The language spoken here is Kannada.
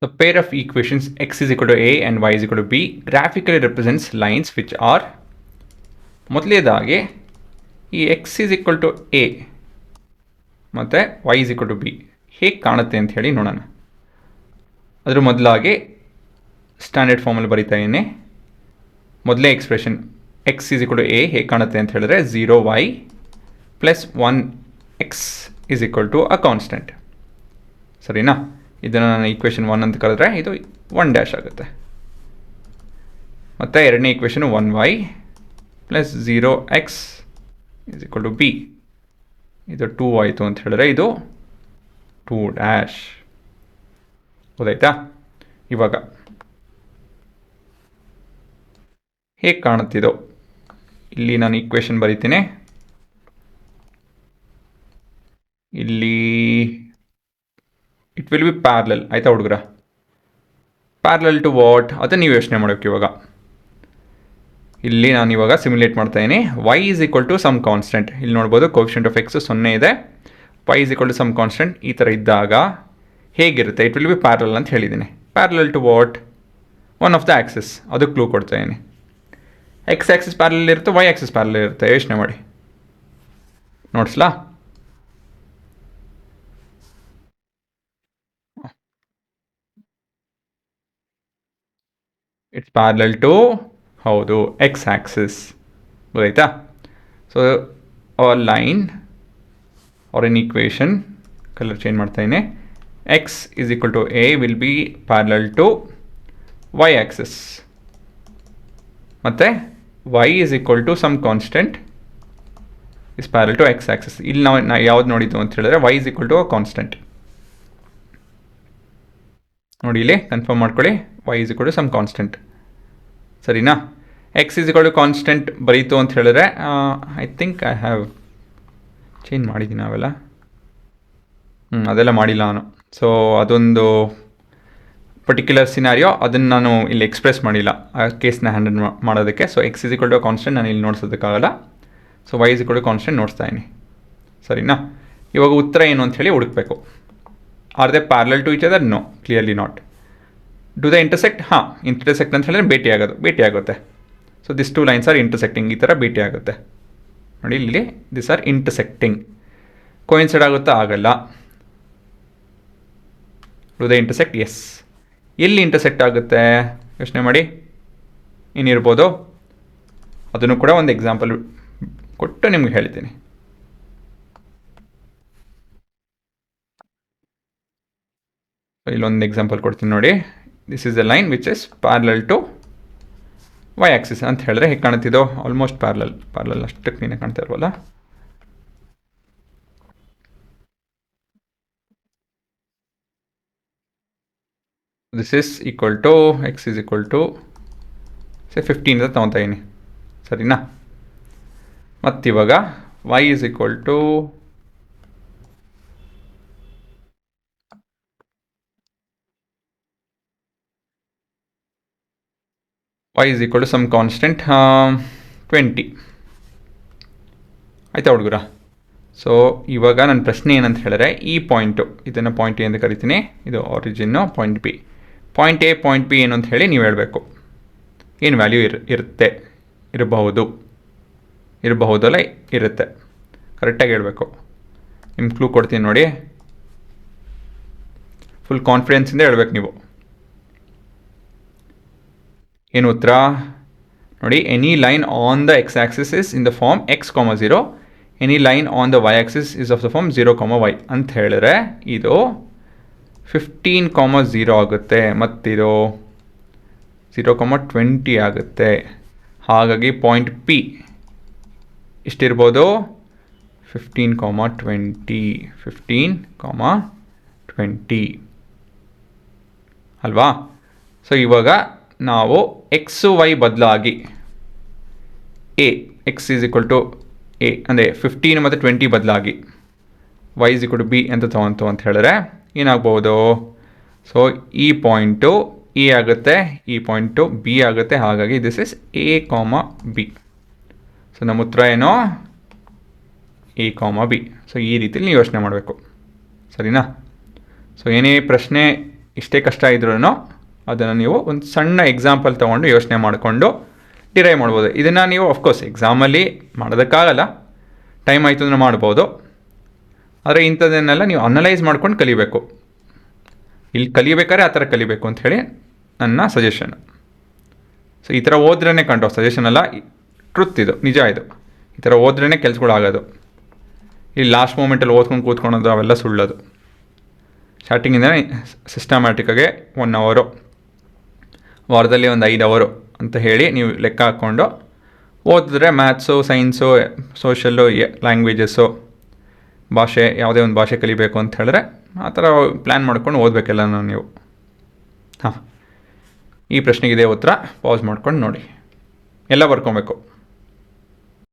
The pair of equations x is equal to a and y is equal to b graphically represents lines which are ಮೊದಲನೇದಾಗಿ ಈ x is equal to a ಮತ್ತು y is equal to b ಹೇಗೆ ಕಾಣುತ್ತೆ ಅಂತ ಹೇಳಿ ನೋಡೋಣ. ಅದ್ರ ಮೊದಲಾಗಿ ಸ್ಟ್ಯಾಂಡರ್ಡ್ ಫಾರ್ಮಲ್ಲಿ ಬರೀತಾ ಇದ್ದೀನಿ. ಮೊದಲೇ expression x is equal to a ಹೇಗೆ ಕಾಣುತ್ತೆ ಅಂತ ಹೇಳಿದ್ರೆ 0y plus 1x is equal to a constant. ಸರಿನಾ? ಇದನ್ನು ನಾನು ಈಕ್ವೇಷನ್ 1 ಅಂತ ಕರೆದ್ರೆ ಇದು 1' ಆಗುತ್ತೆ. ಮತ್ತು ಎರಡನೇ equation 1y plus 0x is equal to b. ಇದು 2 ಆಯಿತು ಅಂತ ಹೇಳಿದ್ರೆ ಇದು 2'. ಗೊತ್ತಾಯ್ತಾ? ಇವಾಗ ಹೇಗೆ ಕಾಣುತ್ತಿದೋ ಇಲ್ಲಿ ನಾನು ಈಕ್ವೇಷನ್ ಬರೀತೀನಿ. ಇಲ್ಲಿ ಇಟ್ ವಿಲ್ ಬಿ ಪ್ಯಾರಲಲ್. ಆಯಿತಾ ಹುಡುಗರ? ಪ್ಯಾರಲಲ್ ಟು ವಾಟ್ ಅದನ್ನು ನೀವು ಯೋಚನೆ ಮಾಡಬೇಕು. ಇವಾಗ ಇಲ್ಲಿ ನಾನು ಇವಾಗ ಸಿಮ್ಯುಲೇಟ್ ಮಾಡ್ತಾಯಿದ್ದೀನಿ. y is equal to some constant. ಇಲ್ಲಿ ನೋಡ್ಬೋದು ಕೋಫಿಷಿಯಂಟ್ ಆಫ್ ಎಕ್ಸ್ 0 ಇದೆ. y is equal to some constant ಈ ಥರ ಇದ್ದಾಗ ಹೇಗಿರುತ್ತೆ? ಇಟ್ ವಿಲ್ ಬಿ ಪ್ಯಾರಲಲ್ ಅಂತ ಹೇಳಿದ್ದೀನಿ. Parallel to what? One of the axis. ಅದು ಕ್ಲೂ ಕೊಡ್ತಾಯಿದ್ದೀನಿ. ಎಕ್ಸ್ ಆಕ್ಸಿಸ್ ಪ್ಯಾರಲಲ್ ಇರುತ್ತೆ, ವೈ ಆಕ್ಸಿಸ್ ಪ್ಯಾರಲಲ್ ಇರುತ್ತೆ. ಯೋಚನೆ ಮಾಡಿ. ನೋಡ್ಸ್ಲಾ? ಇಟ್ಸ್ ಪ್ಯಾರಲಲ್ ಟು ಹೌದು ಎಕ್ಸ್ ಆಕ್ಸಿಸ್. ಗೊತ್ತಾಯ್ತಾ? So line or an equation colour change ಮಾಡ್ತಾಯಿದ್ದೀನಿ. X is equal to a will be parallel to y axis ಮತ್ತು y is equal to some constant is parallel to x axis. ಇಲ್ಲಿ ನಾವು ಯಾವ್ದು ನೋಡಿದ್ದು ಅಂತ ಹೇಳಿದ್ರೆ y is equal to a constant. ನೋಡಿ ಇಲ್ಲಿ ಕನ್ಫರ್ಮ್ ಮಾಡ್ಕೊಳ್ಳಿ. y is equal to some constant. ಸರಿನಾ? X is equal to constant ಬರೀತು ಅಂತ ಹೇಳಿದ್ರೆ I think I have change ಮಾಡಿದ್ದೀನಿ ಅವೆಲ್ಲ. ಅದೆಲ್ಲ ಮಾಡಿಲ್ಲ ನಾನು. ಸೊ ಅದೊಂದು ಪರ್ಟಿಕ್ಯುಲರ್ ಸಿನಾರಿಯೋ ಅದನ್ನು ನಾನು ಇಲ್ಲಿ ಎಕ್ಸ್ಪ್ರೆಸ್ ಮಾಡಿಲ್ಲ ಆ ಕೇಸ್ನ ಹ್ಯಾಂಡಲ್ ಮಾಡೋದಕ್ಕೆ. So x is equal to constant ನಾನು ಇಲ್ಲಿ ನೋಡ್ಸೋದಕ್ಕಾಗಲ್ಲ. So y is equal to constant ನೋಡ್ತಾ ಇದ್ದೀನಿ. ಸರಿನಾ? ಇವಾಗ ಉತ್ತರ ಏನು ಅಂತ ಹೇಳಿ ಹುಡುಕಬೇಕು. Are they parallel to each other? No, clearly not. Do the intersect? ಹಾಂ, ಇಂಟರ್ಸೆಕ್ಟ್ ಅಂತ ಹೇಳಿದ್ರೆ ಭೇಟಿ ಆಗುತ್ತೆ. So this two lines are intersecting. ಈ ಥರ ಭೇಟಿ ಆಗುತ್ತೆ. ನೋಡಿ ಇಲ್ಲಿ ದಿಸ್ ಆರ್ ಇಂಟರ್ಸೆಕ್ಟಿಂಗ್. ಕೋಯಿನ್ಸೈಡ್ ಆಗುತ್ತಾ? ಆಗಲ್ಲ. Do the intersect? ಎಸ್. ಎಲ್ಲಿ ಇಂಟರ್ಸೆಕ್ಟ್ ಆಗುತ್ತೆ ಯೋಚನೆ ಮಾಡಿ. ಏನಿರ್ಬೋದು ಅದನ್ನು ಕೂಡ ಒಂದು ಎಕ್ಸಾಂಪಲ್ ಕೊಟ್ಟು ನಿಮ್ಗೆ ಹೇಳ್ತೀನಿ. ಇಲ್ಲೊಂದು ಎಕ್ಸಾಂಪಲ್ ಕೊಡ್ತೀನಿ ನೋಡಿ. This is the line which is parallel to y axis ಅಂತ ಹೇಳಿದ್ರೆ ಹೇಗೆ ಕಾಣ್ತಿದ್ದೋ ಆಲ್ಮೋಸ್ಟ್ ಪ್ಯಾರಲಲ್ ಅಷ್ಟು ಕ್ಲೀನಾಗಿ ಕಾಣ್ತಾ ಇಲ್ವಲ್ಲ. This is equal to x is equal to 15 ಅಂತ ತೊಗೊತಾ ಇದ್ದೀನಿ. ಸರಿನಾ? ಮತ್ತಿವಾಗ y is equal to some constant 20. ಆಯಿತಾ ಹುಡುಗರ? ಸೊ ಇವಾಗ ನನ್ನ ಪ್ರಶ್ನೆ ಏನಂತ ಹೇಳಿದ್ರೆ ಈ ಪಾಯಿಂಟು, ಇದನ್ನು ಪಾಯಿಂಟ್ ಎ ಅಂತ ಕರಿತೀನಿ. ಇದು ಆರಿಜಿನ್ನು, point B. Point A point B ಏನು ಅಂತ ಹೇಳಿ ನೀವು ಹೇಳಬೇಕು. ಏನು ವ್ಯಾಲ್ಯೂ ಇರಬಹುದಲ್ಲ ಇರುತ್ತೆ. ಕರೆಕ್ಟಾಗಿ ಹೇಳಬೇಕು. ನಿಮ್ಮ ಕ್ಲೂ ಕೊಡ್ತೀನಿ ನೋಡಿ. ಫುಲ್ ಕಾನ್ಫಿಡೆನ್ಸಿಂದ ಹೇಳ್ಬೇಕು ನೀವು. ಏನು ಉತ್ತರ ನೋಡಿ. Any line on the x axis is in the form x, 0. Any line on the y axis is of the form 0, y ಅಂತ ಹೇಳಿದ್ರೆ ಇದು 15, 0 ಆಗುತ್ತೆ. ಮತ್ತಿದು 0, 20 ಆಗುತ್ತೆ. ಹಾಗಾಗಿ ಪಾಯಿಂಟ್ ಪಿ ಇಷ್ಟಿರ್ಬೋದು 15, 20 ಅಲ್ವಾ? ಸೊ ಇವಾಗ ನಾವು ಎಕ್ಸು ವೈ ಬದಲಾಗಿ x is equal to a ಅಂದರೆ 15 ಮತ್ತು 20 ಬದಲಾಗಿ y is equal to b ಅಂತ ತೊಗೊಂತು ಅಂತ ಹೇಳಿದ್ರೆ ಏನಾಗ್ಬೋದು? ಸೊ ಈ ಪಾಯಿಂಟು ಎ ಆಗುತ್ತೆ, ಈ ಪಾಯಿಂಟು ಬಿ ಆಗುತ್ತೆ. ಹಾಗಾಗಿ this is A, B. So ನಮ್ಮ ಉತ್ತರ ಏನೋ ಎ, ಬಿ. ಸೊ ಈ ರೀತಿಯಲ್ಲಿ ನೀವು ಯೋಚನೆ ಮಾಡಬೇಕು. ಸರಿನಾ? ಸೊ ಏನೇ ಪ್ರಶ್ನೆ ಇಷ್ಟೇ ಕಷ್ಟ ಇದ್ರೂ ಅದನ್ನು ನೀವು ಒಂದು ಸಣ್ಣ ಎಕ್ಸಾಂಪಲ್ ತೊಗೊಂಡು ಯೋಚನೆ ಮಾಡಿಕೊಂಡು ಡಿರೈವ್ ಮಾಡ್ಬೋದು. ಇದನ್ನು ನೀವು ಆಫ್ಕೋರ್ಸ್ ಎಕ್ಸಾಮಲ್ಲಿ ಮಾಡೋದಕ್ಕಾಗಲ್ಲ, ಟೈಮ್ ಆಯಿತು ಅಂದರೆ ಮಾಡ್ಬೋದು. ಆದರೆ ಇಂಥದ್ದನ್ನೆಲ್ಲ ನೀವು ಅನಲೈಸ್ ಮಾಡ್ಕೊಂಡು ಕಲಿಬೇಕು. ಇಲ್ಲಿ ಕಲಿಬೇಕಾದ್ರೆ ಆ ಥರ ಕಲಿಬೇಕು ಅಂಥೇಳಿ ನನ್ನ ಸಜೆಷನ್. ಸೊ ಈ ಥರ ಓದ್ರೇ ಕಂಡು ಸಜೆಷನ್ ಅಲ್ಲ, ಟ್ರುತ್ ಇದು, ನಿಜ ಇದು. ಈ ಥರ ಓದ್ರೇ ಕೆಲಸಗಳಾಗೋದು. ಇಲ್ಲಿ ಲಾಸ್ಟ್ ಮೂಮೆಂಟಲ್ಲಿ ಓದ್ಕೊಂಡು ಕೂತ್ಕೊಳೋದು ಅವೆಲ್ಲ ಸುಳ್ಳೋದು. ಸ್ಟಾರ್ಟಿಂಗಿಂದನೇ ಸಿಸ್ಟಮ್ಯಾಟಿಕ್ಕಾಗೆ 1 ಅವರು, ವಾರದಲ್ಲಿ ಒಂದು 5 ಅವರು ಅಂತ ಹೇಳಿ ನೀವು ಲೆಕ್ಕ ಹಾಕ್ಕೊಂಡು ಓದಿದ್ರೆ ಮ್ಯಾಥ್ಸು, ಸೈನ್ಸು, ಸೋಷಲ್ಲು, ಲ್ಯಾಂಗ್ವೇಜಸ್ಸು, ಭಾಷೆ, ಯಾವುದೇ ಒಂದು ಭಾಷೆ ಕಲಿಬೇಕು ಅಂತ ಹೇಳಿದ್ರೆ ಆ ಥರ ಪ್ಲ್ಯಾನ್ ಮಾಡ್ಕೊಂಡು ಓದಬೇಕೆಲ್ಲ ನೀವು. ಹಾಂ, ಈ ಪ್ರಶ್ನೆಗೆ ಇದೇ ಉತ್ತರ. ಪಾಸ್ ಮಾಡ್ಕೊಂಡು ನೋಡಿ, ಎಲ್ಲ ಬರ್ಕೊಬೇಕು.